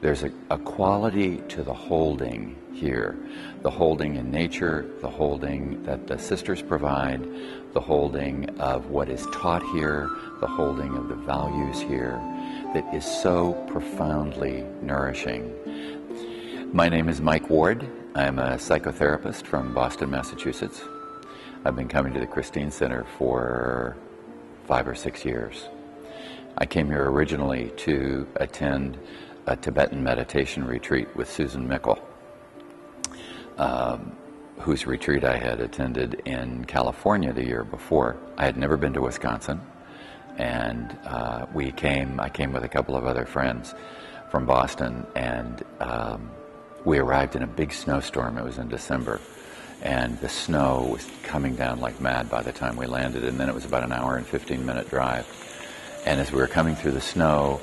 There's a quality to the holding here, the holding in nature, the holding that the sisters provide, the holding of what is taught here, the holding of the values here, that is so profoundly nourishing. My name is Mike Ward. I'm a psychotherapist from Boston, Massachusetts. I've been coming to the Christine Center for 5 or 6 years. I came here originally to attend a Tibetan meditation retreat with Susan Mickle, whose retreat I had attended in California the year before. I had never been to Wisconsin, and I came with a couple of other friends from Boston, and we arrived in a big snowstorm. It was in December, and the snow was coming down like mad by the time we landed, and then it was about an hour and 15-minute drive. And as we were coming through the snow,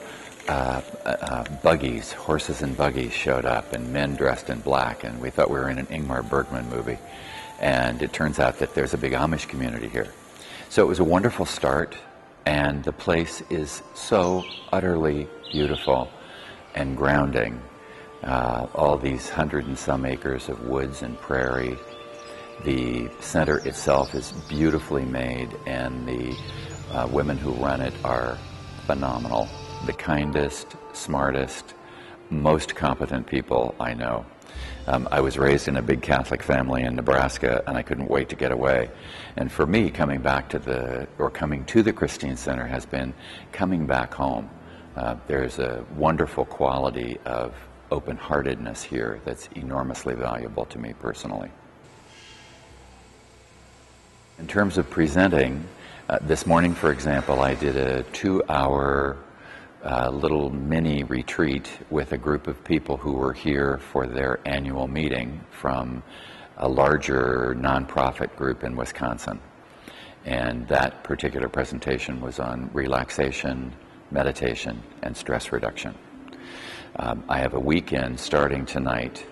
buggies, horses and buggies showed up, and men dressed in black, and we thought we were in an Ingmar Bergman movie. And it turns out that there's a big Amish community here. So it was a wonderful start, and the place is so utterly beautiful and grounding. All these 100 and some acres of woods and prairie. The center itself is beautifully made, and the women who run it are phenomenal. The kindest, smartest, most competent people I know. I was raised in a big Catholic family in Nebraska, and I couldn't wait to get away. And for me, coming to the Christine Center has been coming back home. There's a wonderful quality of open-heartedness here that's enormously valuable to me personally. In terms of presenting, this morning, for example, I did a 2-hour little mini retreat with a group of people who were here for their annual meeting from a larger nonprofit group in Wisconsin. And that particular presentation was on relaxation, meditation, and stress reduction. I have a weekend starting tonight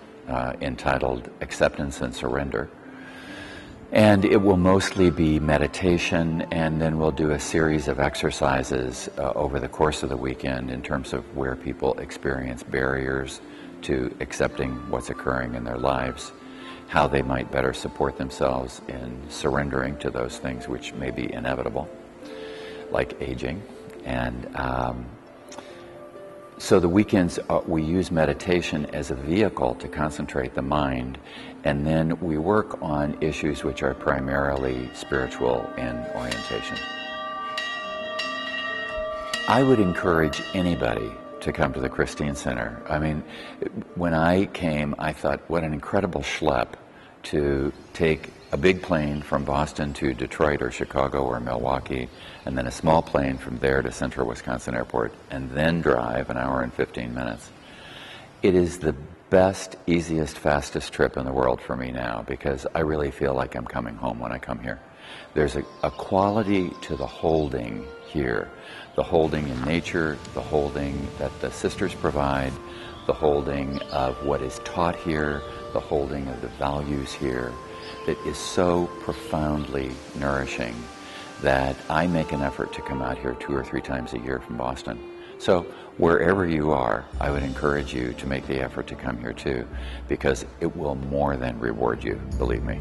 entitled Acceptance and Surrender. And it will mostly be meditation, and then we'll do a series of exercises over the course of the weekend in terms of where people experience barriers to accepting what's occurring in their lives, how they might better support themselves in surrendering to those things which may be inevitable, like aging. And so the weekends, we use meditation as a vehicle to concentrate the mind, and then we work on issues which are primarily spiritual in orientation. I would encourage anybody to come to the Christine Center. I mean, when I came, I thought, what an incredible schlep to take a big plane from Boston to Detroit or Chicago or Milwaukee, and then a small plane from there to Central Wisconsin Airport, and then drive an hour and 15 minutes. It is the best, easiest, fastest trip in the world for me now, because I really feel like I'm coming home when I come here. There's a quality to the holding here, the holding in nature, the holding that the sisters provide, the holding of what is taught here, the holding of the values here, that is so profoundly nourishing that I make an effort to come out here 2 or 3 times a year from Boston. So wherever you are, I would encourage you to make the effort to come here too, because it will more than reward you, believe me.